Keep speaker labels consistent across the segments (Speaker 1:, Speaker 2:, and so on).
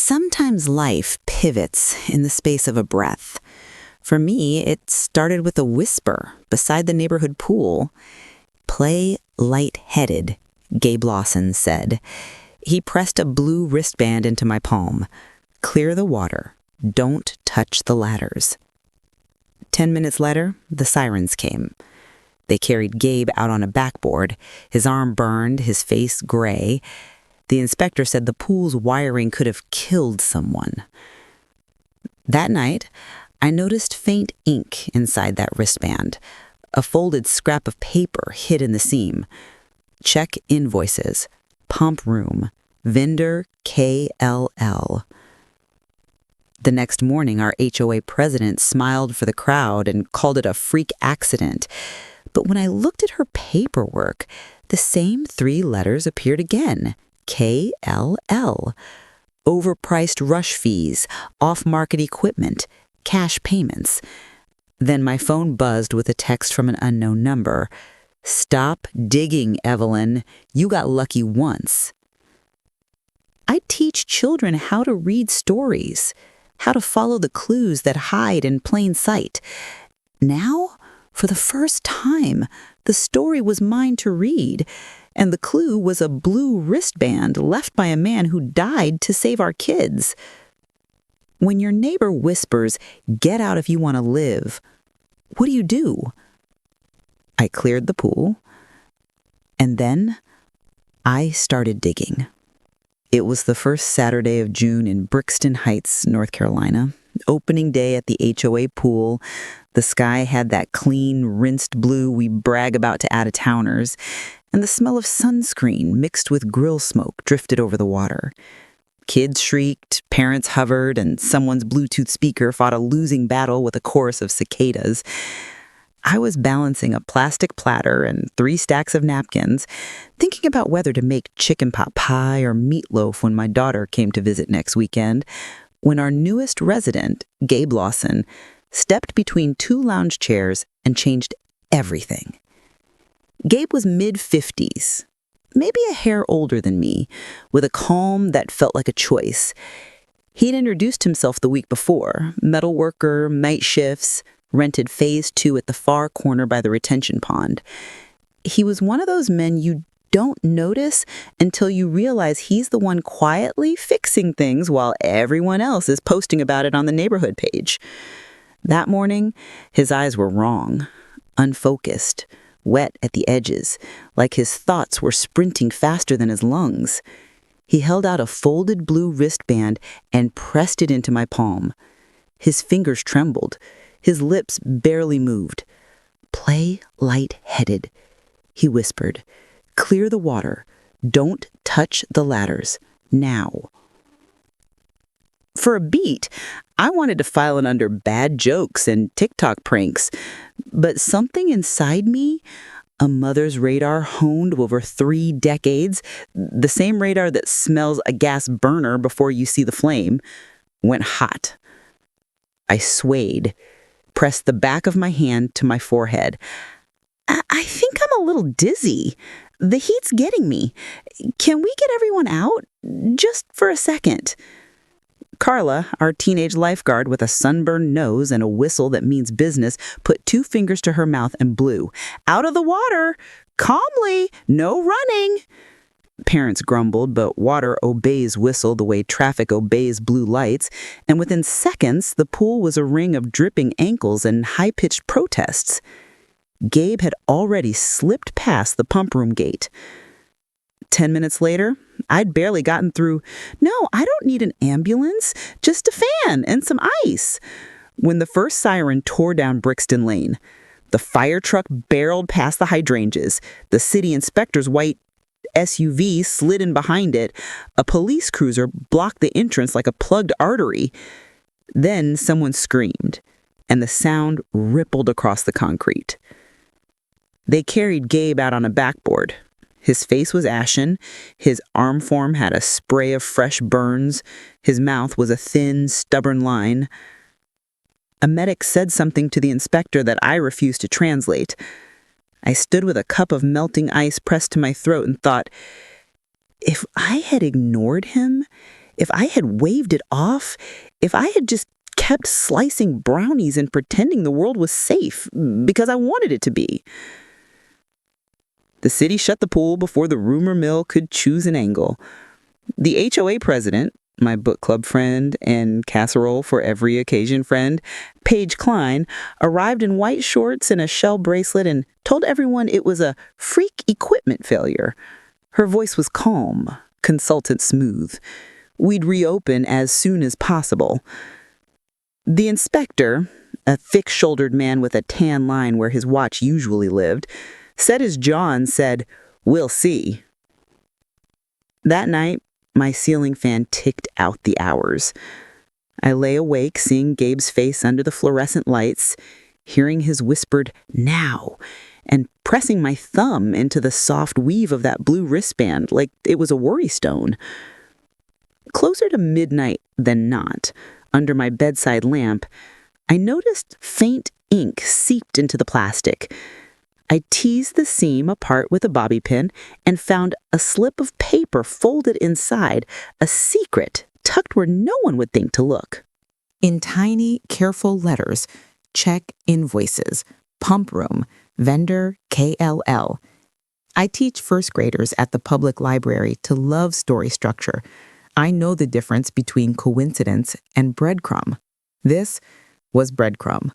Speaker 1: Sometimes life pivots in the space of a breath. For me, it started with a whisper beside the neighborhood pool. "Play light-headed," Gabe Lawson said. He pressed a blue wristband into my palm. "Clear the water. Don't touch the ladders." 10 minutes later, the sirens came. They carried Gabe out on a backboard, his arm burned, his face gray. The inspector said the pool's wiring could have killed someone. That night, I noticed faint ink inside that wristband, a folded scrap of paper hid in the seam. Check invoices, pump room, vendor KLL. The next morning, our HOA president smiled for the crowd and called it a freak accident. But when I looked at her paperwork, the same 3 letters appeared again. KLL. Overpriced rush fees, off-market equipment, cash payments. Then my phone buzzed with a text from an unknown number. "Stop digging, Evelyn. You got lucky once." I teach children how to read stories, how to follow the clues that hide in plain sight. Now, for the first time, the story was mine to read, and the clue was a blue wristband left by a man who died to save our kids. When your neighbor whispers, "Get out if you want to live," what do? I cleared the pool, and then I started digging. It was the first Saturday of June in Brixton Heights, North Carolina. Opening day at the HOA pool. The sky had that clean, rinsed blue we brag about to out-of-towners, and the smell of sunscreen mixed with grill smoke drifted over the water. Kids shrieked, parents hovered, and someone's Bluetooth speaker fought a losing battle with a chorus of cicadas. I was balancing a plastic platter and 3 stacks of napkins, thinking about whether to make chicken pot pie or meatloaf when my daughter came to visit next weekend, when our newest resident, Gabe Lawson, stepped between 2 lounge chairs and changed everything. Gabe was mid-50s, maybe a hair older than me, with a calm that felt like a choice. He'd introduced himself the week before, metal worker, night shifts, rented phase 2 at the far corner by the retention pond. He was one of those men you don't notice until you realize he's the one quietly fixing things while everyone else is posting about it on the neighborhood page. That morning, his eyes were wrong, unfocused, wet at the edges, like his thoughts were sprinting faster than his lungs. He held out a folded blue wristband and pressed it into my palm. His fingers trembled. His lips barely moved. "Play light-headed," he whispered. "Clear the water. Don't touch the ladders. Now." For a beat, I wanted to file it under bad jokes and TikTok pranks, but something inside me, a mother's radar honed over 3 decades, the same radar that smells a gas burner before you see the flame, went hot. I swayed, pressed the back of my hand to my forehead. I think I'm a little dizzy. The heat's getting me. Can we get everyone out? Just for a second. Carla, our teenage lifeguard with a sunburned nose and a whistle that means business, put 2 fingers to her mouth and blew. "Out of the water! Calmly! No running!" Parents grumbled, but water obeys whistle the way traffic obeys blue lights, and within seconds, the pool was a ring of dripping ankles and high-pitched protests. Gabe had already slipped past the pump room gate. 10 minutes later, I'd barely gotten through, "No, I don't need an ambulance, just a fan and some ice," when the first siren tore down Brixton Lane. The fire truck barreled past the hydrangeas. The city inspector's white SUV slid in behind it. A police cruiser blocked the entrance like a plugged artery. Then someone screamed, and the sound rippled across the concrete. They carried Gabe out on a backboard. His face was ashen, his arm form had a spray of fresh burns, his mouth was a thin, stubborn line. A medic said something to the inspector that I refused to translate. I stood with a cup of melting ice pressed to my throat and thought, if I had ignored him, If I had waved it off, if I had just kept slicing brownies and pretending the world was safe because I wanted it to be. The city shut the pool before the rumor mill could choose an angle. The HOA president, my book club friend and casserole for every occasion friend, Paige Klein, arrived in white shorts and a shell bracelet and told everyone it was a freak equipment failure. Her voice was calm, consultant smooth. We'd reopen as soon as possible. The inspector, a thick-shouldered man with a tan line where his watch usually lived, set his jaw and said, "We'll see." That night, my ceiling fan ticked out the hours. I lay awake seeing Gabe's face under the fluorescent lights, hearing his whispered, "Now," and pressing my thumb into the soft weave of that blue wristband like it was a worry stone. Closer to midnight than not, under my bedside lamp, I noticed faint ink seeped into the plastic. I teased the seam apart with a bobby pin and found a slip of paper folded inside, a secret tucked where no one would think to look. In tiny, careful letters, check invoices, pump room, vendor KLL. I teach first graders at the public library to love story structure. I know the difference between coincidence and breadcrumb. This was breadcrumb.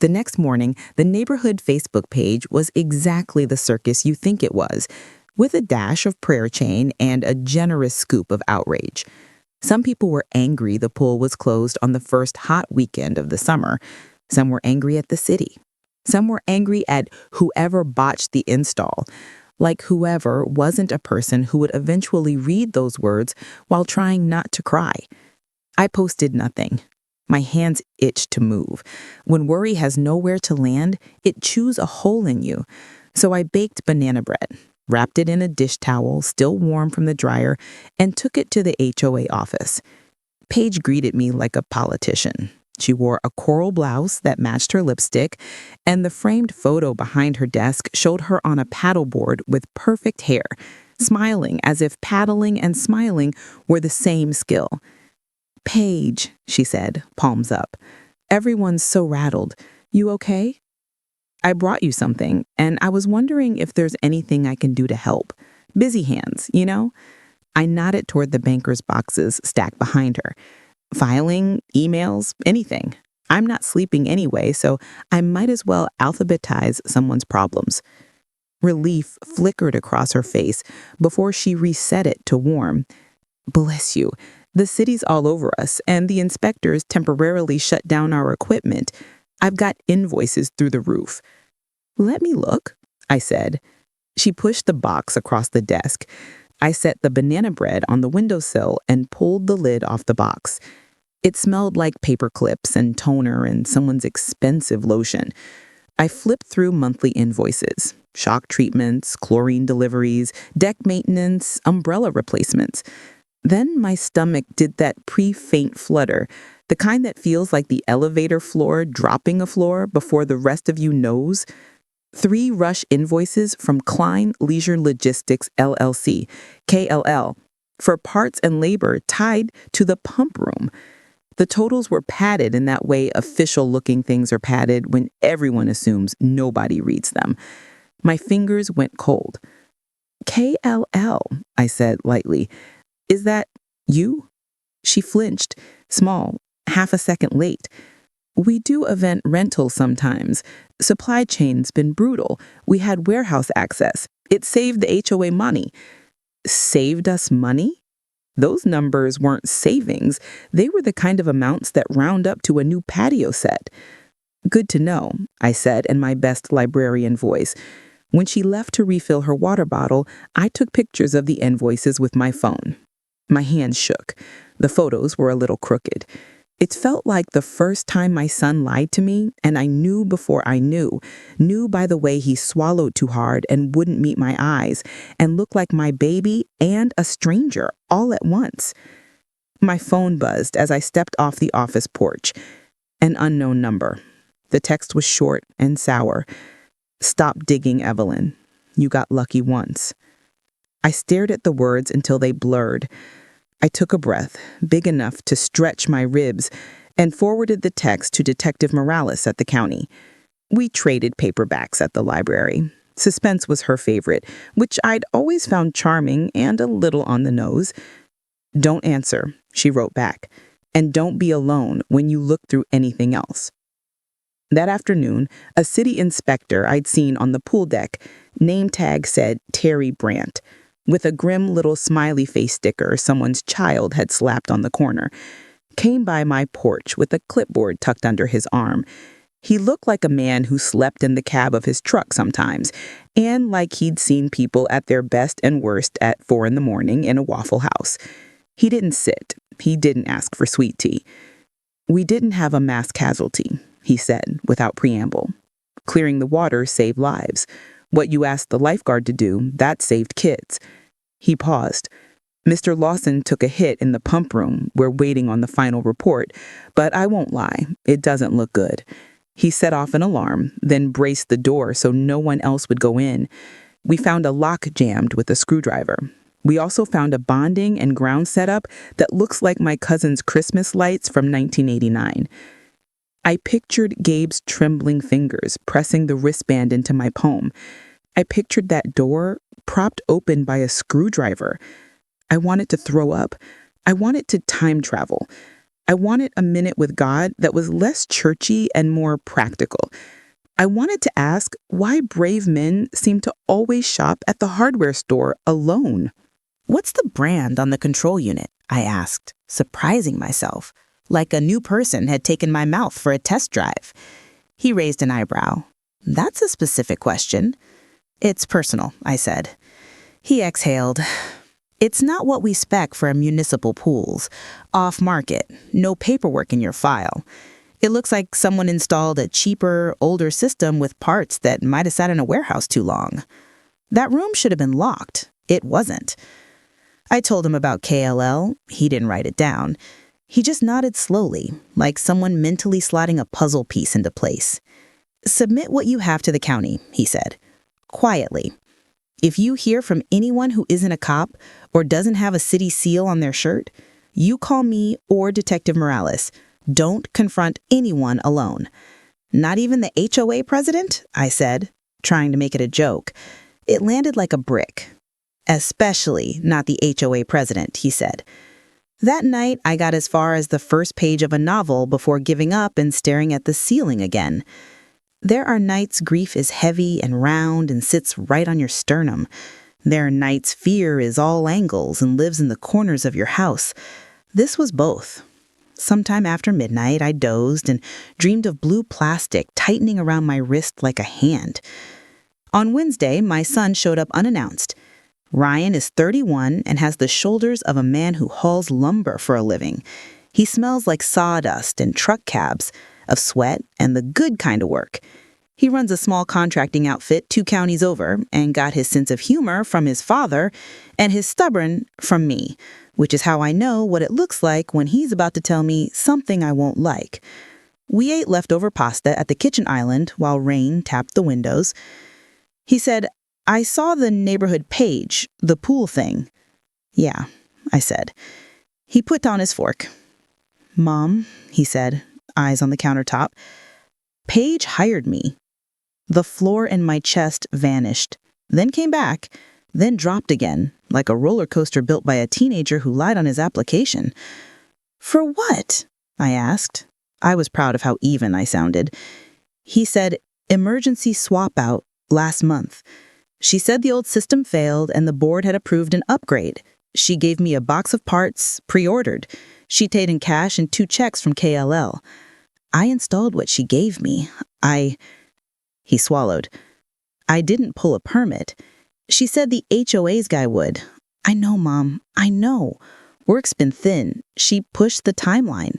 Speaker 1: The next morning, the neighborhood Facebook page was exactly the circus you think it was, with a dash of prayer chain and a generous scoop of outrage. Some people were angry the pool was closed on the first hot weekend of the summer. Some were angry at the city. Some were angry at whoever botched the install, like whoever wasn't a person who would eventually read those words while trying not to cry. I posted nothing. My hands itched to move. When worry has nowhere to land, it chews a hole in you. So I baked banana bread, wrapped it in a dish towel, still warm from the dryer, and took it to the HOA office. Paige greeted me like a politician. She wore a coral blouse that matched her lipstick, and the framed photo behind her desk showed her on a paddleboard with perfect hair, smiling as if paddling and smiling were the same skill. "Paige," she said, palms up. "Everyone's so rattled. You okay? I brought you something, and I was wondering if there's anything I can do to help. Busy hands, you know?" I nodded toward the banker's boxes stacked behind her. Filing, emails, anything. I'm not sleeping anyway, so I might as well alphabetize someone's problems. Relief flickered across her face before she reset it to warm. "Bless you. The city's all over us, and the inspectors temporarily shut down our equipment. I've got invoices through the roof." "Let me look," I said. She pushed the box across the desk. I set the banana bread on the windowsill and pulled the lid off the box. It smelled like paper clips and toner and someone's expensive lotion. I flipped through monthly invoices, shock treatments, chlorine deliveries, deck maintenance, umbrella replacements. Then my stomach did that pre-faint flutter, the kind that feels like the elevator floor dropping a floor before the rest of you knows. 3 rush invoices from Klein Leisure Logistics LLC, KLL, for parts and labor tied to the pump room. The totals were padded in that way official-looking things are padded when everyone assumes nobody reads them. My fingers went cold. "KLL," I said lightly. "Is that you?" She flinched, small, half a second late. "We do event rentals sometimes. Supply chain's been brutal. We had warehouse access. It saved the HOA money." Saved us money? Those numbers weren't savings. They were the kind of amounts that round up to a new patio set. "Good to know," I said in my best librarian voice. When she left to refill her water bottle, I took pictures of the invoices with my phone. My hands shook. The photos were a little crooked. It felt like the first time my son lied to me, and I knew before I knew by the way he swallowed too hard and wouldn't meet my eyes, and looked like my baby and a stranger all at once. My phone buzzed as I stepped off the office porch. An unknown number. The text was short and sour. "Stop digging, Evelyn. You got lucky once." I stared at the words until they blurred.
Speaker 2: I took a breath, big enough to stretch my ribs, and forwarded the text to Detective Morales at the county. We traded paperbacks at the library. Suspense was her favorite, which I'd always found charming and a little on the nose. "Don't answer," she wrote back, "and don't be alone when you look through anything else." That afternoon, a city inspector I'd seen on the pool deck, name tag said Terry Brandt, with a grim little smiley face sticker someone's child had slapped on the corner, came by my porch with a clipboard tucked under his arm. He looked like a man who slept in the cab of his truck sometimes, and like he'd seen people at their best and worst at 4 a.m. in a Waffle House. He didn't sit. He didn't ask for sweet tea. "We didn't have a mass casualty," he said, without preamble. "Clearing the water saved lives. What you asked the lifeguard to do, that saved kids." He paused. "Mr. Lawson took a hit in the pump room. We're waiting on the final report, but I won't lie, it doesn't look good." He set off an alarm, then braced the door so no one else would go in. We found a lock jammed with a screwdriver. We also found a bonding and ground setup that looks like my cousin's Christmas lights from 1989. I pictured Gabe's trembling fingers pressing the wristband into my palm. I pictured that door propped open by a screwdriver. I wanted to throw up. I wanted to time travel. I wanted a minute with God that was less churchy and more practical. I wanted to ask why brave men seem to always shop at the hardware store alone.
Speaker 1: "What's the brand on the control unit?" I asked, surprising myself, like a new person had taken my mouth for a test drive. He raised an eyebrow. "That's a specific question." "It's personal," I said. He exhaled. "It's not what we spec for municipal pools. Off-market, no paperwork in your file. It looks like someone installed a cheaper, older system with parts that might have sat in a warehouse too long. That room should have been locked. It wasn't." I told him about KLL. He didn't write it down. He just nodded slowly, like someone mentally slotting a puzzle piece into place. "Submit what you have to the county," he said, quietly. "If you hear from anyone who isn't a cop or doesn't have a city seal on their shirt, you call me or Detective Morales. Don't confront anyone alone." "Not even the HOA president?" I said, trying to make it a joke. It landed like a brick. "Especially not the HOA president," he said. That night, I got as far as the first page of a novel before giving up and staring at the ceiling again. There are nights grief is heavy and round and sits right on your sternum. There are nights fear is all angles and lives in the corners of your house. This was both. Sometime after midnight, I dozed and dreamed of blue plastic tightening around my wrist like a hand. On Wednesday, my son showed up unannounced. Ryan is 31 and has the shoulders of a man who hauls lumber for a living. He smells like sawdust and truck cabs, of sweat and the good kind of work. He runs a small contracting outfit 2 counties over and got his sense of humor from his father and his stubborn from me, which is how I know what it looks like when he's about to tell me something I won't like. We ate leftover pasta at the kitchen island while rain tapped the windows. He said, "I saw the neighborhood page, the pool thing." "Yeah," I said. He put down his fork. "Mom," he said, eyes on the countertop, "Paige hired me." The floor in my chest vanished, then came back, then dropped again, like a roller coaster built by a teenager who lied on his application. "For what?" I asked. I was proud of how even I sounded. He said, "Emergency swap out last month. She said the old system failed and the board had approved an upgrade. She gave me a box of parts, pre-ordered. She paid in cash and 2 checks from KLL. I installed what she gave me. He swallowed. "I didn't pull a permit. She said the HOA's guy would. I know, Mom. I know. Work's been thin. She pushed the timeline.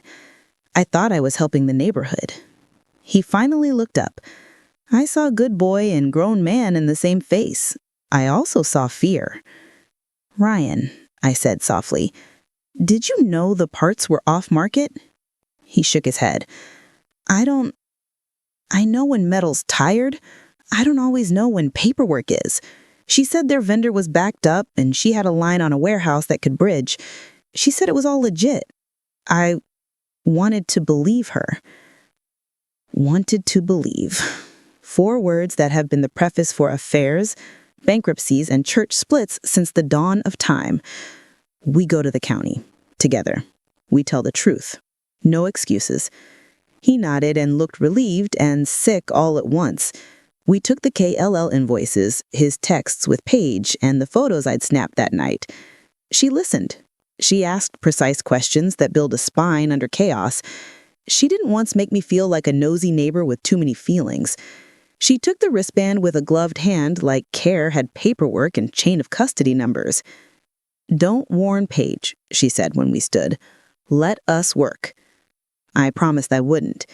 Speaker 1: I thought I was helping the neighborhood." He finally looked up. I saw good boy and grown man in the same face. I also saw fear. "Ryan," I said softly, "did you know the parts were off-market?" He shook his head. I know when metal's tired. I don't always know when paperwork is. She said their vendor was backed up and she had a line on a warehouse that could bridge.
Speaker 2: She said it was all legit. I wanted to believe her. Wanted to believe. 4 words that have been the preface for affairs, bankruptcies, and church splits since the dawn of time. We go to the county. Together. We tell the truth. No excuses. He nodded and looked relieved and sick all at once. We took the KLL invoices, his texts with Paige, and the photos I'd snapped that night. She listened. She asked precise questions that build a spine under chaos. She didn't once make me feel like a nosy neighbor with too many feelings. She took the wristband with a gloved hand like care had paperwork and chain of custody numbers. "Don't warn Paige," she said when we stood. "Let us work." I promised I wouldn't.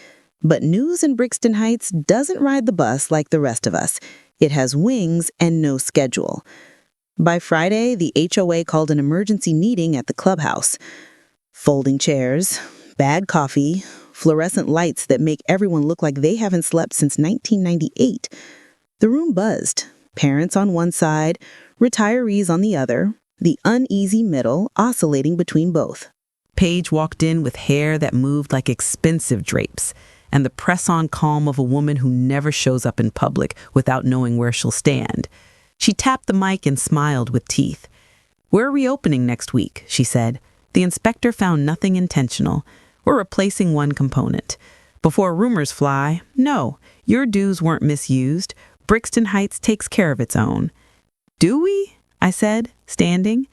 Speaker 2: But news in Brixton Heights doesn't ride the bus like the rest of us. It has wings and no schedule. By Friday, the HOA called an emergency meeting at the clubhouse. Folding chairs, bad coffee, fluorescent lights that make everyone look like they haven't slept since 1998. The room buzzed. Parents on one side, retirees on the other, the uneasy middle oscillating between both.
Speaker 1: Paige walked in with hair that moved like expensive drapes, and the press-on calm of a woman who never shows up in public without knowing where she'll stand. She tapped the mic and smiled with teeth. "We're reopening next week," she said. "The inspector found nothing intentional. We're replacing one component. Before rumors fly, no, your dues weren't misused. Brixton Heights takes care of its own." "Do we?" I said, standing.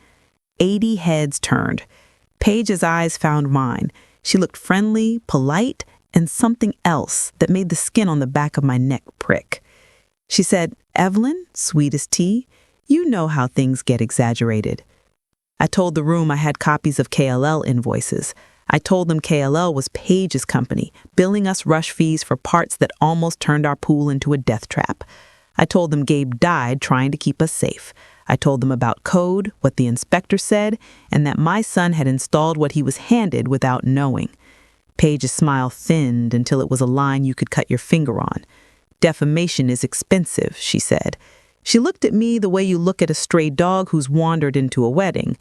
Speaker 1: 80 heads turned. Paige's eyes found mine. She looked friendly, polite, and something else that made the skin on the back of my neck prick. She said, "Evelyn, sweet as tea, you know how things get exaggerated." I told the room I had copies of KLL invoices. I told them KLL was Paige's company, billing us rush fees for parts that almost turned our pool into a death trap. I told them Gabe died trying to keep us safe. I told them about code, what the inspector said, and that my son had installed what he was handed without knowing. Paige's smile thinned until it was a line you could cut your finger on. "Defamation is expensive," she said. She looked at me the way you look at a stray dog who's wandered into a wedding.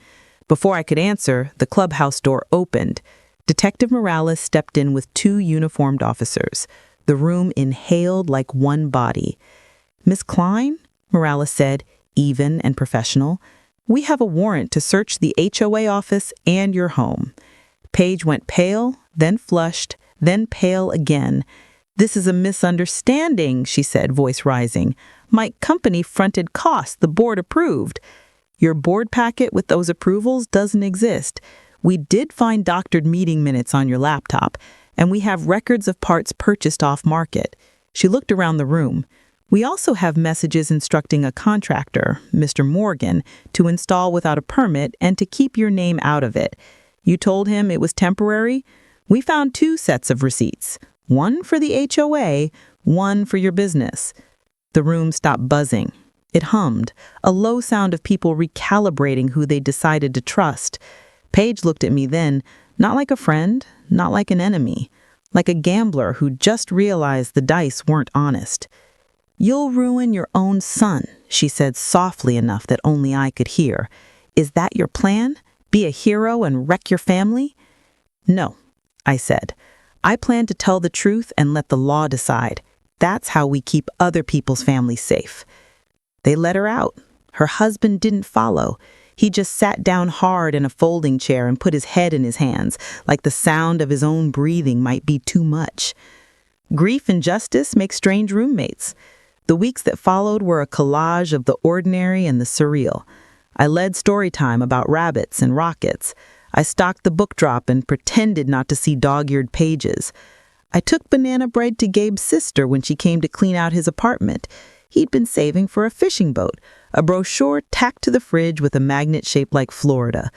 Speaker 1: Before I could answer, the clubhouse door opened. Detective Morales stepped in with 2 uniformed officers. The room inhaled like one body. "Miss Klein," Morales said, even and professional, "we have a warrant to search the HOA office and your home." Paige went pale, then flushed, then pale again. "This is a misunderstanding," she said, voice rising. "My company fronted costs the board approved." "Your board packet with those approvals doesn't exist. We did find doctored meeting minutes on your laptop, and we have records of parts purchased off market." She looked around the room. "We also have messages instructing a contractor, Mr. Morgan, to install without a permit and to keep your name out of it. You told him it was temporary? We found 2 sets of receipts, one for the HOA, one for your business." The room stopped buzzing. It hummed, a low sound of people recalibrating who they decided to trust. Paige looked at me then, not like a friend, not like an enemy, like a gambler who just realized the dice weren't honest. "You'll ruin your own son," she said softly enough that only I could hear. "Is that your plan? Be a hero and wreck your family?" "No," I said. "I plan to tell the truth and let the law decide. That's how we keep other people's families safe." They let her out. Her husband didn't follow. He just sat down hard in a folding chair and put his head in his hands, like the sound of his own breathing might be too much. Grief and justice make strange roommates. The weeks that followed were a collage of the ordinary and the surreal. I led Storytime about rabbits and rockets. I stocked the book drop and pretended not to see dog-eared pages. I took banana bread to Gabe's sister when she came to clean out his apartment. He'd been saving for a fishing boat, a brochure tacked to the fridge with a magnet shaped like Florida.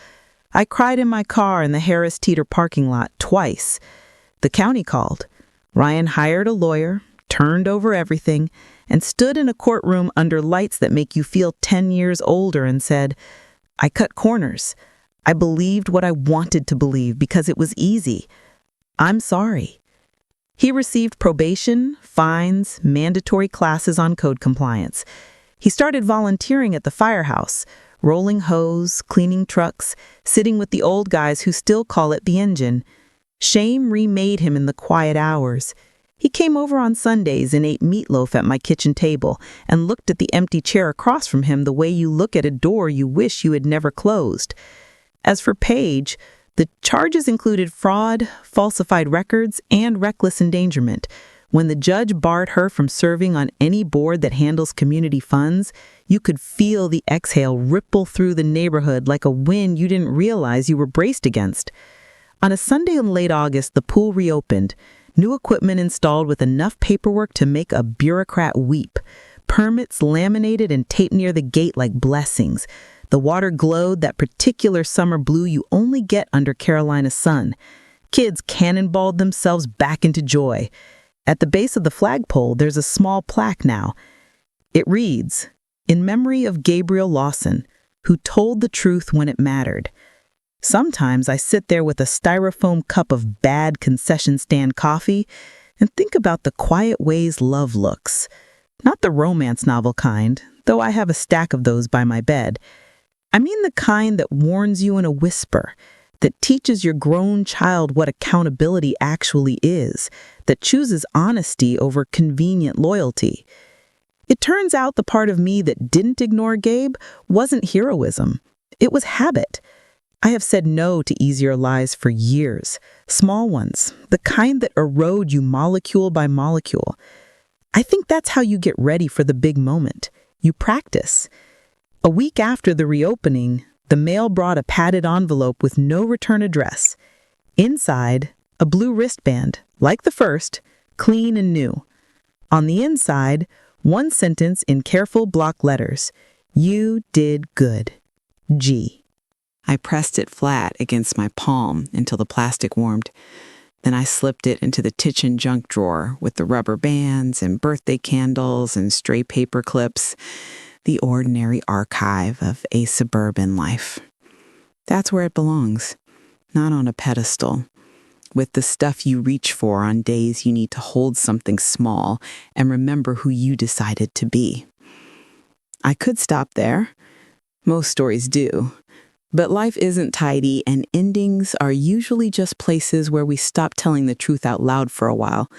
Speaker 1: I cried in my car in the Harris Teeter parking lot twice. The county called. Ryan hired a lawyer, turned over everything, and stood in a courtroom under lights that make you feel 10 years older and said, "I cut corners. I believed what I wanted to believe because it was easy. I'm sorry." He received probation, fines, mandatory classes on code compliance. He started volunteering at the firehouse,
Speaker 2: rolling hose, cleaning trucks, sitting with the old guys who still call it the engine. Shame remade him in the quiet hours. He came over on Sundays and ate meatloaf at my kitchen table and looked at the empty chair across from him the way you look at a door you wish you had never closed. As for Paige, the charges included fraud, falsified records, and reckless endangerment. When the judge barred her from serving on any board that handles community funds, you could feel the exhale ripple through the neighborhood like a wind you didn't realize you were braced against. On a Sunday in late August, the pool reopened. New equipment installed with enough paperwork to make a bureaucrat weep. Permits laminated and taped near the gate like blessings. The water glowed that particular summer blue you only get under Carolina's sun. Kids cannonballed themselves back into joy. At the base of the flagpole, there's a small plaque now. It reads, "In memory of Gabriel Lawson, who told the truth when it mattered." Sometimes I sit there with a styrofoam cup of bad concession stand coffee and think about the quiet ways love looks. Not the romance novel kind, though I have a stack of those by my bed. I mean the kind that warns you in a whisper, that teaches your grown child what accountability actually is, that chooses honesty over convenient loyalty. It turns out the part of me that didn't ignore Gabe wasn't heroism. It was habit. I have said no to easier lies for years, small ones, the kind that erode you molecule by molecule. I think that's how you get ready for the big moment. You practice. A week after the reopening, the mail brought a padded envelope with no return address. Inside, a blue wristband, like the first, clean and new. On the inside, one sentence in careful block letters. "You did good. G."
Speaker 1: I pressed it flat against my palm until the plastic warmed. Then I slipped it into the kitchen junk drawer with the rubber bands and birthday candles and stray paper clips, the ordinary archive of a suburban life. That's where it belongs, not on a pedestal, with the stuff you reach for on days you need to hold something small and remember who you decided to be. I could stop there. Most stories do. But life isn't tidy, and endings are usually just places where we stop telling the truth out loud for a while.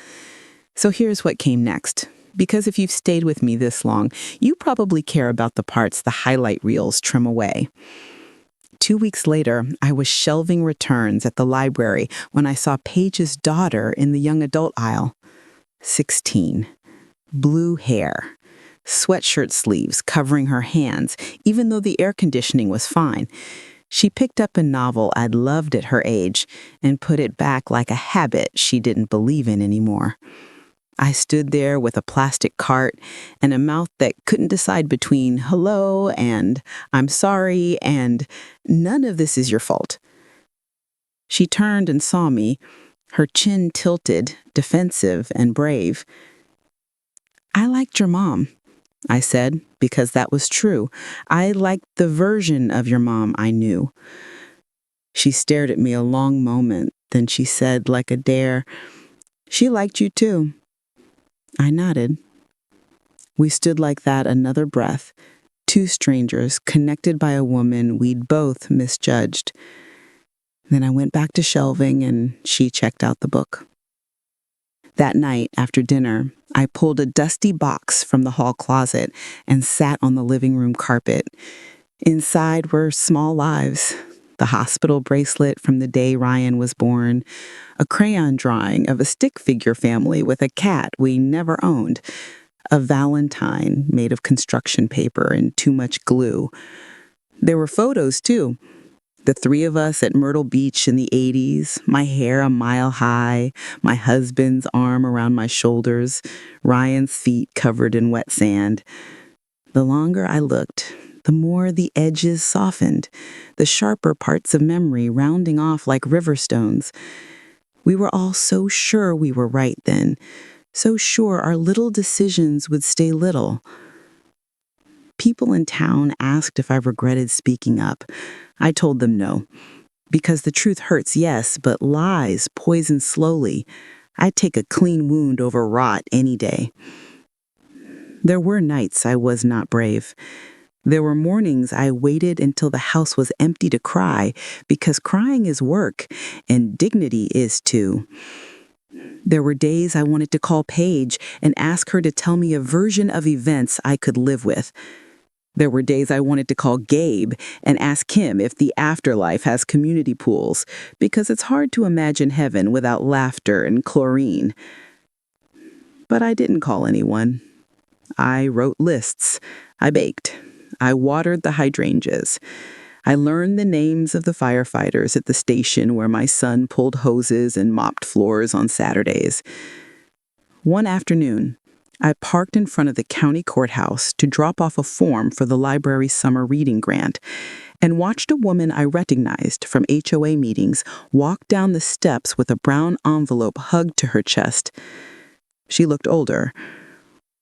Speaker 1: So here's what came next. Because if you've stayed with me this long, you probably care about the parts the highlight reels trim away. 2 weeks later, I was shelving returns at the library when I saw Paige's daughter in the young adult aisle. 16. Blue hair. Sweatshirt sleeves covering her hands, even though the air conditioning was fine. She picked up a novel I'd loved at her age and put it back like a habit she didn't believe in anymore. I stood there with a plastic cart and a mouth that couldn't decide between hello and I'm sorry and none of this is your fault. She turned and saw me, her chin tilted, defensive and brave. "I liked your mom," I said, because that was true. I liked the version of your mom I knew. She stared at me a long moment, then she said, like a dare, "She liked you too." I nodded. We stood like that another breath, two strangers connected by a woman we'd both misjudged. Then I went back to shelving and she checked out the book. That night, after dinner, I pulled a dusty box from the hall closet and sat on the living room carpet. Inside were small lives, the hospital bracelet from the day Ryan was born, a crayon drawing of a stick figure family with a cat we never owned, a Valentine made of construction paper and too much glue. There were photos, too. The three of us at Myrtle Beach in the 80s, my hair a mile high, my husband's arm around my shoulders, Ryan's feet covered in wet sand. The longer I looked, the more the edges softened, the sharper parts of memory rounding off like river stones. We were all so sure we were right then, so sure our little decisions would stay little. People in town asked if I regretted speaking up. I told them no. Because the truth hurts, yes, but lies poison slowly. I'd take a clean wound over rot any day. There were nights I was not brave.
Speaker 2: There were mornings I waited until the house was empty to cry, because crying is work, and dignity is too. There were days I wanted to call Paige and ask her to tell me a version of events I could live with. There were days I wanted to call Gabe and ask him if the afterlife has community pools, because it's hard to imagine heaven without laughter and chlorine. But I didn't call anyone. I wrote lists. I baked. I watered the hydrangeas. I learned the names of the firefighters at the station where my son pulled hoses and mopped floors on Saturdays. One afternoon, I parked in front of the county courthouse to drop off a form for the library's summer reading grant and watched a woman I recognized from HOA meetings walk down the steps with a brown envelope hugged to her chest. She looked older.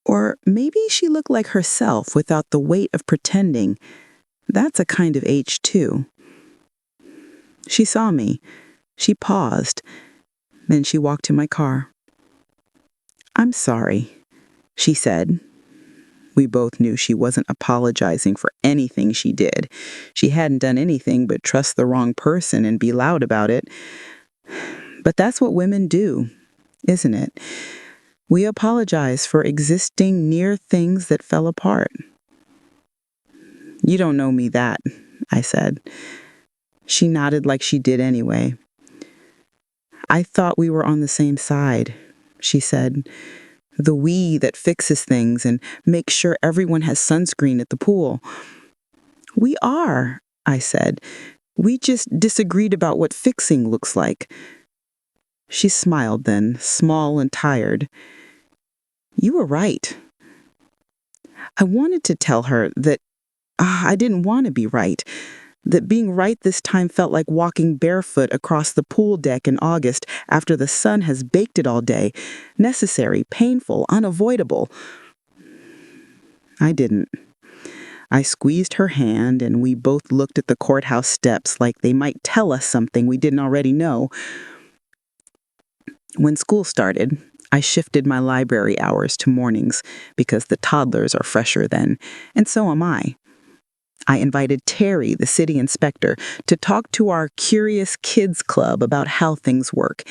Speaker 2: Or maybe she looked like herself without the weight of pretending. That's a kind of age, too. She saw me. She paused. Then she walked to my car. "I'm sorry," she said. We both knew she wasn't apologizing for anything she did. She hadn't done anything but trust the wrong person and be loud about it. But that's what women do, isn't it? We apologize for existing near things that fell apart. "You don't know me that," I said. She nodded like she did anyway. "I thought we were on the same side," she said. "The we that fixes things and makes sure everyone has sunscreen at the pool." "We are," I said. "We just disagreed about what fixing looks like." She smiled then, small and tired. "You were right." I wanted to tell her that I didn't want to be right, that being right this time felt like walking barefoot across the pool deck in August after the sun has baked it all day, necessary, painful, unavoidable. I didn't. I squeezed her hand, and we both looked at the courthouse steps like they might tell us something we didn't already know. When school started, I shifted my library hours to mornings because the toddlers are fresher then, and so am I. I invited Terry, the city inspector, to talk to our Curious Kids Club about how things work.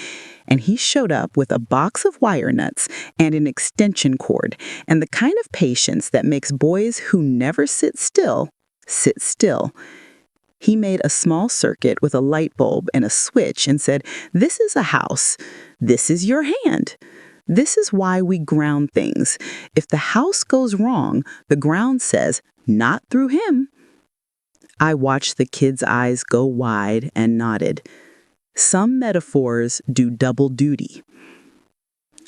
Speaker 2: And he showed up with a box of wire nuts and an extension cord, and the kind of patience that makes boys who never sit still, sit still. He made a small circuit with a light bulb and a switch and said, "This is a house. This is your hand. This is why we ground things. If the house goes wrong, the ground says, 'Not through him.'" I watched the kid's eyes go wide and nodded. Some metaphors do double duty.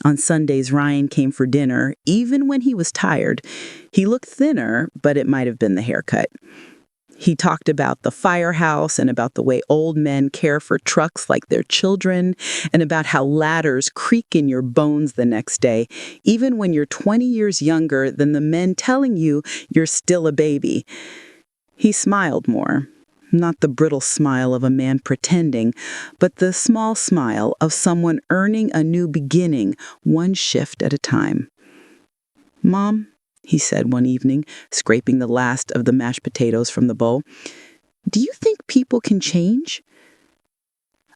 Speaker 2: On Sundays, Ryan came for dinner, even when he was tired. He looked thinner, but it might have been the haircut. He talked about the firehouse and about the way old men care for trucks like their children, and about how ladders creak in your bones the next day, even when you're 20 years younger than the men telling you you're still a baby. He smiled more, not the brittle smile of a man pretending, but the small smile of someone earning a new beginning, one shift at a time. "Mom," he said one evening, scraping the last of the mashed potatoes from the bowl, "do you think people can change?"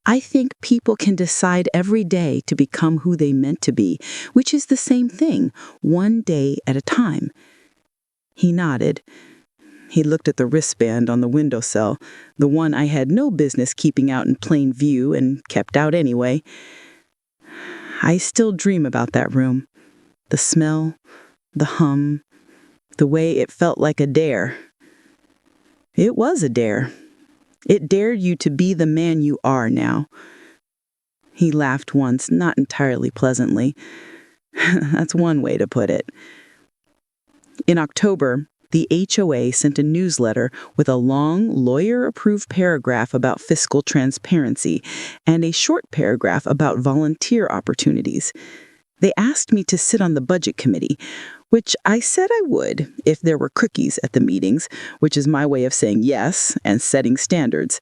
Speaker 2: "I think people can decide every day to become who they meant to be, which is the same thing, one day at a time." He nodded. He looked at the wristband on the windowsill, the one I had no business keeping out in plain view and kept out anyway. I still dream about that room. The smell, the hum, the way it felt like a dare. It was a dare. It dared you to be the man you are now. He laughed once, not entirely pleasantly. That's one way to put it. In October, the HOA sent a newsletter with a long, lawyer-approved paragraph about fiscal transparency and a short paragraph about volunteer opportunities. They asked me to sit on the budget committee, which I said I would if there were cookies at the meetings, which is my way of saying yes and setting standards.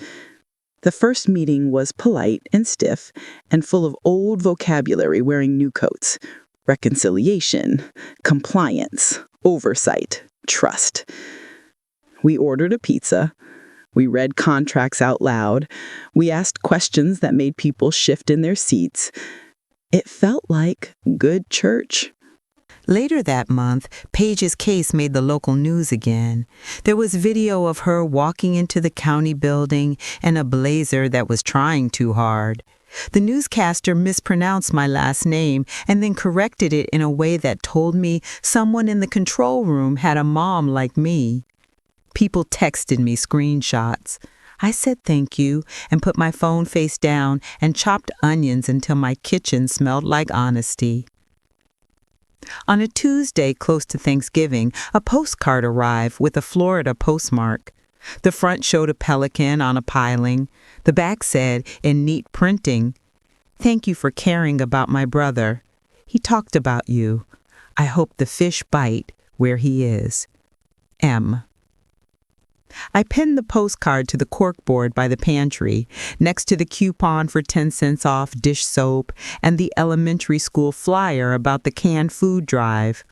Speaker 2: The first meeting was polite and stiff and full of old vocabulary wearing new coats. Reconciliation, compliance, oversight, trust. We ordered a pizza. We read contracts out loud. We asked questions that made people shift in their seats. It felt like good church.
Speaker 1: Later that month, Paige's case made the local news again. There was video of her walking into the county building in a blazer that was trying too hard. The newscaster mispronounced my last name and then corrected it in a way that told me someone in the control room had a mom like me. People texted me screenshots. I said thank you and put my phone face down and chopped onions until my kitchen smelled like honesty. On a Tuesday close to Thanksgiving, a postcard arrived with a Florida postmark. The front showed a pelican on a piling. The back said, in neat printing, "Thank you for caring about my brother. He talked about you. I hope the fish bite where he is. M." I pinned the postcard to the corkboard by the pantry, next to the coupon for 10 cents off dish soap and the elementary school flyer about the canned food drive.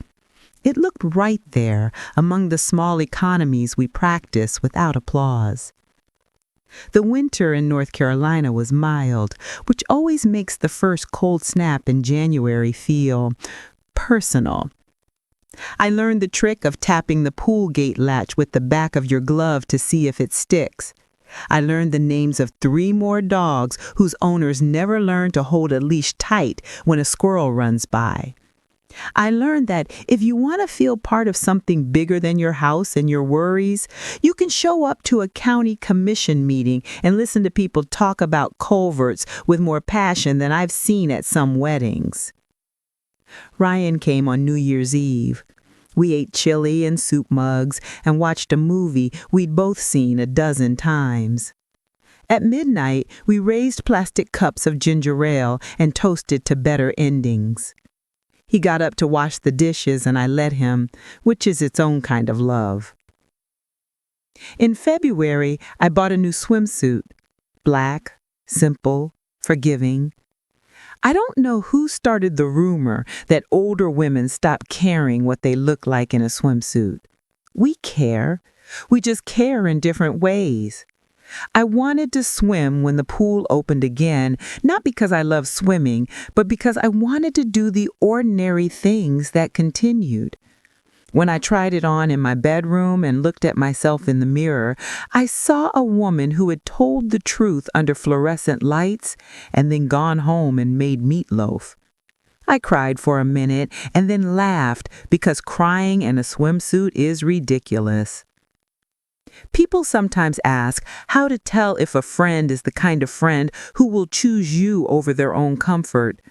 Speaker 1: It looked right there among the small economies we practice without applause. The winter in North Carolina was mild, which always makes the first cold snap in January feel personal. I learned the trick of tapping the pool gate latch with the back of your glove to see if it sticks. I learned the names of 3 more dogs whose owners never learned to hold a leash tight when a squirrel runs by. I learned that if you want to feel part of something bigger than your house and your worries, you can show up to a county commission meeting and listen to people talk about culverts with more passion than I've seen at some weddings. Ryan came on New Year's Eve. We ate chili and soup mugs and watched a movie we'd both seen a dozen times. At midnight, we raised plastic cups of ginger ale and toasted to better endings. He got up to wash the dishes and I let him, which is its own kind of love. In February, I bought a new swimsuit. Black, simple, forgiving. I don't know who started the rumor that older women stop caring what they look like in a swimsuit. We care. We just care in different ways. I wanted to swim when the pool opened again, not because I love swimming, but because I wanted to do the ordinary things that continued. When I tried it on in my bedroom and looked at myself in the mirror, I saw a woman who had told the truth under fluorescent lights and then gone home and made meatloaf. I cried for a minute and then laughed because crying in a swimsuit is ridiculous. People sometimes ask how to tell if a friend is the kind of friend who will choose you over their own comfort.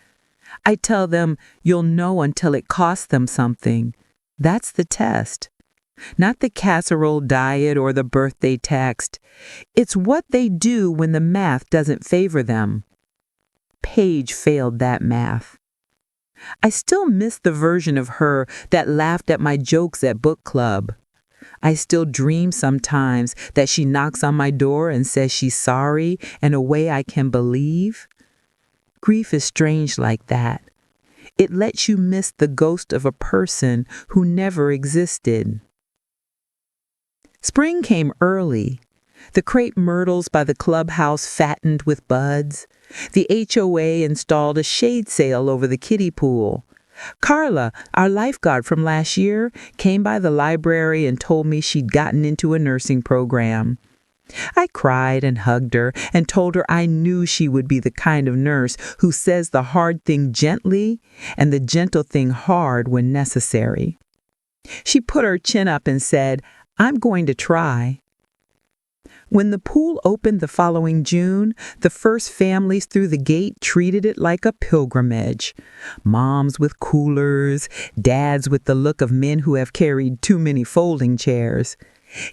Speaker 1: I tell them you'll know until it costs them something. That's the test. Not the casserole diet or the birthday text. It's what they do when the math doesn't favor them. Paige failed that math. I still miss the version of her that laughed at my jokes at book club. I still dream sometimes that she knocks on my door and says she's sorry in a way I can believe. Grief is strange like that. It lets you miss the ghost of a person who never existed. Spring came early. The crepe myrtles by the clubhouse fattened with buds. The HOA installed a shade sail over the kiddie pool. Carla, our lifeguard from last year, came by the library and told me she'd gotten into a nursing program. I cried and hugged her and told her I knew she would be the kind of nurse who says the hard thing gently and the gentle thing hard when necessary. She put her chin up and said, "I'm going to try." When the pool opened the following June, the first families through the gate treated it like a pilgrimage. Moms with coolers, dads with the look of men who have carried too many folding chairs.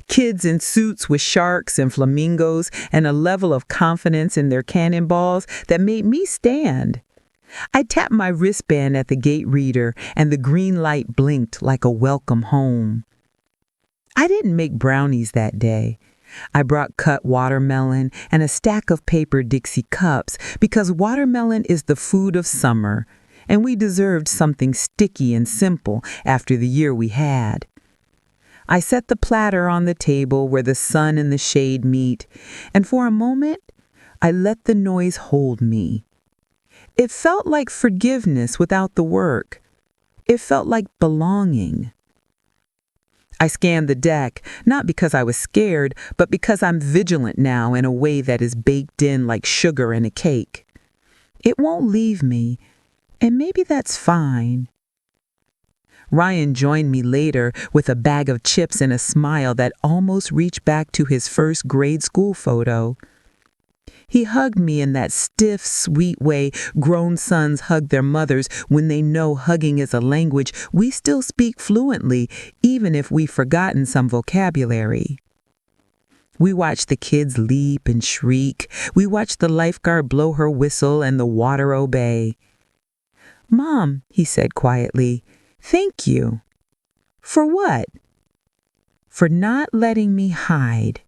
Speaker 1: Kids in suits with sharks and flamingos and a level of confidence in their cannonballs that made me stand. I tapped my wristband at the gate reader and the green light blinked like a welcome home. I didn't make brownies that day. I brought cut watermelon and a stack of paper Dixie cups because watermelon is the food of summer, and we deserved something sticky and simple after the year we had.
Speaker 2: I set the platter on the table where the sun and the shade meet, and for a moment, I let the noise hold me. It felt like forgiveness without the work. It felt like belonging. I scanned the deck, not because I was scared, but because I'm vigilant now in a way that is baked in like sugar in a cake. It won't leave me, and maybe that's fine. Ryan joined me later with a bag of chips and a smile that almost reached back to his first grade school photo. He hugged me in that stiff, sweet way grown sons hug their mothers when they know hugging is a language we still speak fluently, even if we've forgotten some vocabulary. We watched the kids leap and shriek. We watched the lifeguard blow her whistle and the water obey. "Mom," he said quietly, "thank you." "For what?" "For not letting me hide.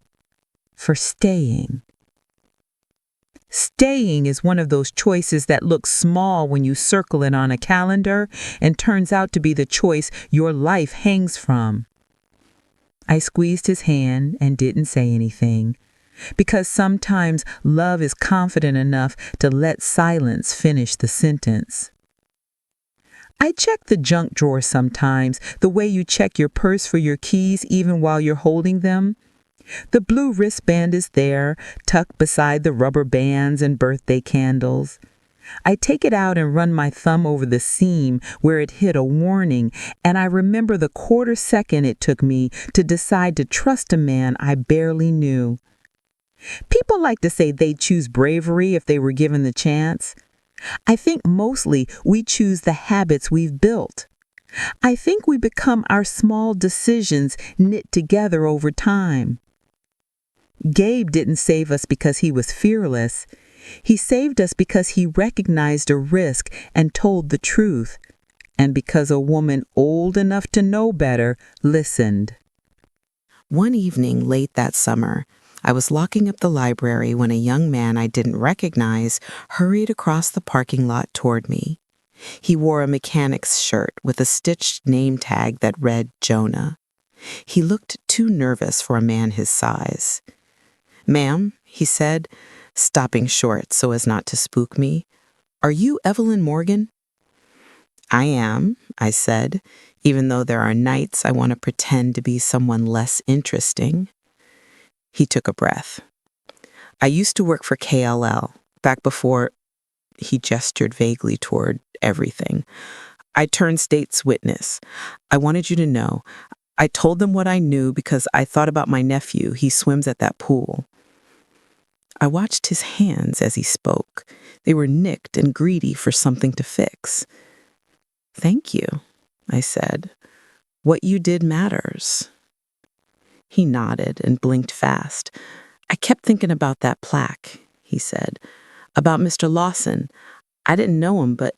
Speaker 2: For staying." Staying is one of those choices that looks small when you circle it on a calendar and turns out to be the choice your life hangs from. I squeezed his hand and didn't say anything, because sometimes love is confident enough to let silence finish the sentence. I check the junk drawer sometimes, the way you check your purse for your keys even while you're holding them. The blue wristband is there, tucked beside the rubber bands and birthday candles. I take it out and run my thumb over the seam where it hit a warning, and I remember the quarter second it took me to decide to trust a man I barely knew. People like to say they'd choose bravery if they were given the chance. I think mostly we choose the habits we've built. I think we become our small decisions knit together over time. Gabe didn't save us because he was fearless. He saved us because he recognized a risk and told the truth, and because a woman old enough to know better listened.
Speaker 1: One evening late that summer, I was locking up the library when a young man I didn't recognize hurried across the parking lot toward me. He wore a mechanic's shirt with a stitched name tag that read Jonah. He looked too nervous for a man his size. "Ma'am," he said, stopping short so as not to spook me, "are you Evelyn Morgan?" "I am," I said, even though there are nights I want to pretend to be someone less interesting. He took a breath. "I used to work for KLL, back before—" He gestured vaguely toward everything. "I turned state's witness. I wanted you to know. I told them what I knew because I thought about my nephew. He swims at that pool." I watched his hands as he spoke. They were nicked and greedy for something to fix. "Thank you," I said. "What you did matters." He nodded and blinked fast. "I kept thinking about that plaque," he said, "about Mr. Lawson. I didn't know him, but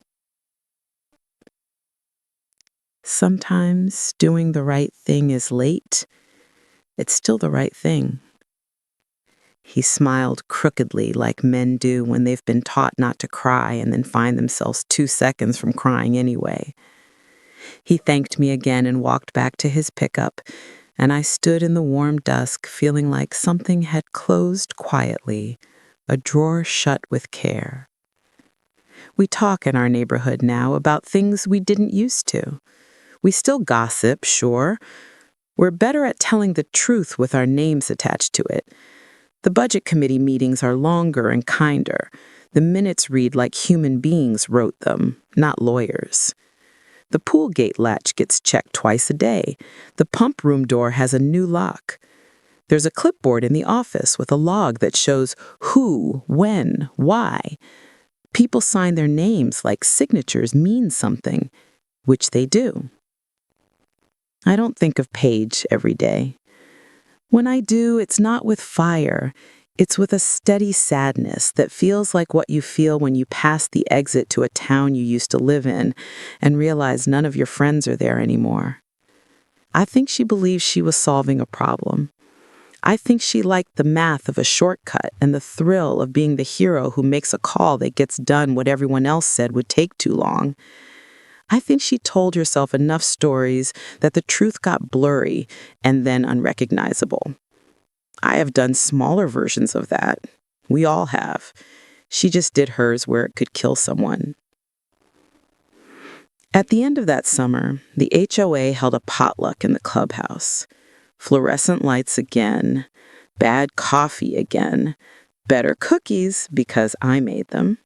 Speaker 1: sometimes doing the right thing is late. It's still the right thing." He smiled crookedly like men do when they've been taught not to cry and then find themselves 2 seconds from crying anyway. He thanked me again and walked back to his pickup, and I stood in the warm dusk feeling like something had closed quietly, a drawer shut with care. We talk in our neighborhood now about things we didn't used to. We still gossip, sure. We're better at telling the truth with our names attached to it. The budget committee meetings are longer and kinder. The minutes read like human beings wrote them, not lawyers. The pool gate latch gets checked twice a day. The pump room door has a new lock. There's a clipboard in the office with a log that shows who, when, why. People sign their names like signatures mean something, which they do. I don't think of Paige every day. When I do, it's not with fire. It's with a steady sadness that feels like what you feel when you pass the exit to a town you used to live in and realize none of your friends are there anymore. I think she believed she was solving a problem. I think she liked the math of a shortcut and the thrill of being the hero who makes a call that gets done what everyone else said would take too long.
Speaker 2: I think she told herself enough stories that the truth got blurry and then unrecognizable. I have done smaller versions of that. We all have. She just did hers where it could kill someone. At the end of that summer, the HOA held a potluck in the clubhouse. Fluorescent lights again, bad coffee again, better cookies because I made them.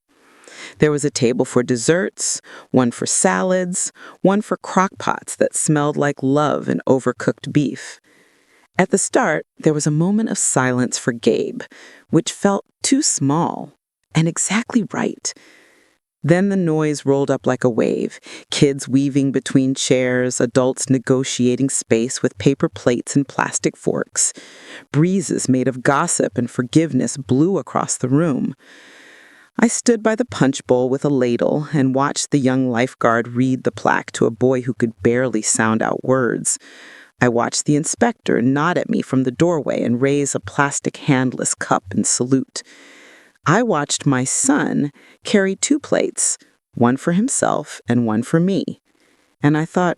Speaker 2: There was a table for desserts, one for salads, one for crock pots that smelled like love and overcooked beef. At the start, there was a moment of silence for Gabe, which felt too small and exactly right. Then the noise rolled up like a wave, kids weaving between chairs, adults negotiating space with paper plates and plastic forks. Breezes made of gossip and forgiveness blew across the room. I stood by the punch bowl with a ladle and watched the young lifeguard read the plaque to a boy who could barely sound out words. I watched the inspector nod at me from the doorway and raise a plastic handless cup in salute. I watched my son carry 2 plates, one for himself and one for me. And I thought,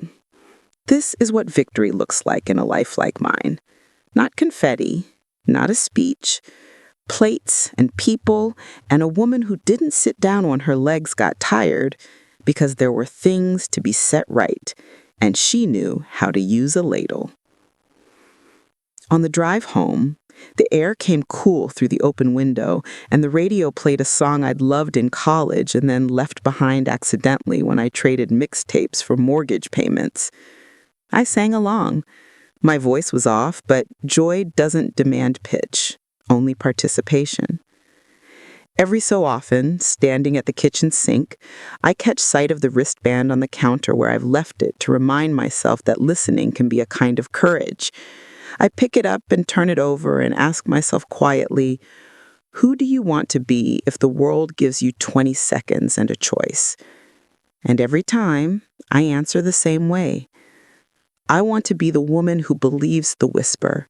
Speaker 2: this is what victory looks like in a life like mine. Not confetti, not a speech, plates and people and a woman who didn't sit down when her legs got tired because there were things to be set right, and she knew how to use a ladle. On the drive home, the air came cool through the open window, and the radio played a song I'd loved in college and then left behind accidentally when I traded mixtapes for mortgage payments. I sang along. My voice was off, but joy doesn't demand pitch, only participation. Every so often, standing at the kitchen sink, I catch sight of the wristband on the counter where I've left it to remind myself that listening can be a kind of courage. I pick it up and turn it over and ask myself quietly, who do you want to be if the world gives you 20 seconds and a choice? And every time, I answer the same way. I want to be the woman who believes the whisper.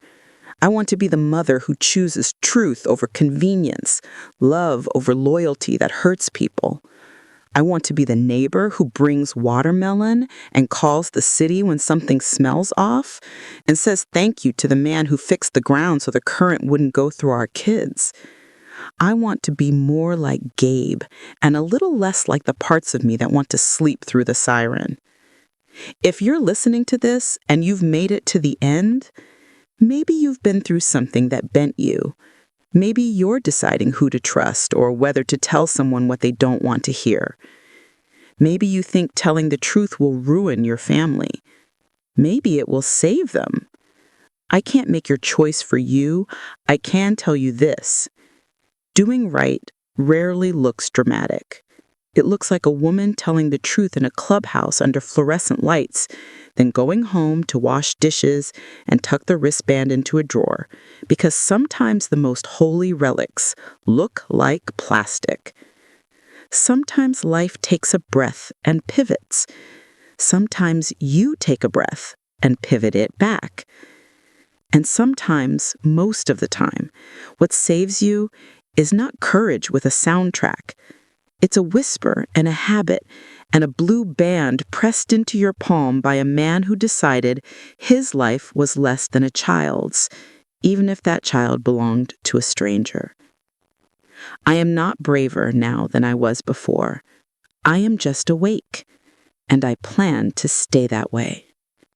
Speaker 2: I want to be the mother who chooses truth over convenience, love over loyalty that hurts people. I want to be the neighbor who brings watermelon and calls the city when something smells off and says thank you to the man who fixed the ground so the current wouldn't go through our kids. I want to be more like Gabe and a little less like the parts of me that want to sleep through the siren. If you're listening to this and you've made it to the end, maybe you've been through something that bent you. Maybe you're deciding who to trust or whether to tell someone what they don't want to hear. Maybe you think telling the truth will ruin your family. Maybe it will save them. I can't make your choice for you. I can tell you this. Doing right rarely looks dramatic. It looks like a woman telling the truth in a clubhouse under fluorescent lights, then going home to wash dishes and tuck the wristband into a drawer, because sometimes the most holy relics look like plastic. Sometimes life takes a breath and pivots. Sometimes you take a breath and pivot it back. And sometimes, most of the time, what saves you is not courage with a soundtrack. It's a whisper and a habit and a blue band pressed into your palm by a man who decided his life was less than a child's, even if that child belonged to a stranger. I am not braver now than I was before. I am just awake, and I plan to stay that way.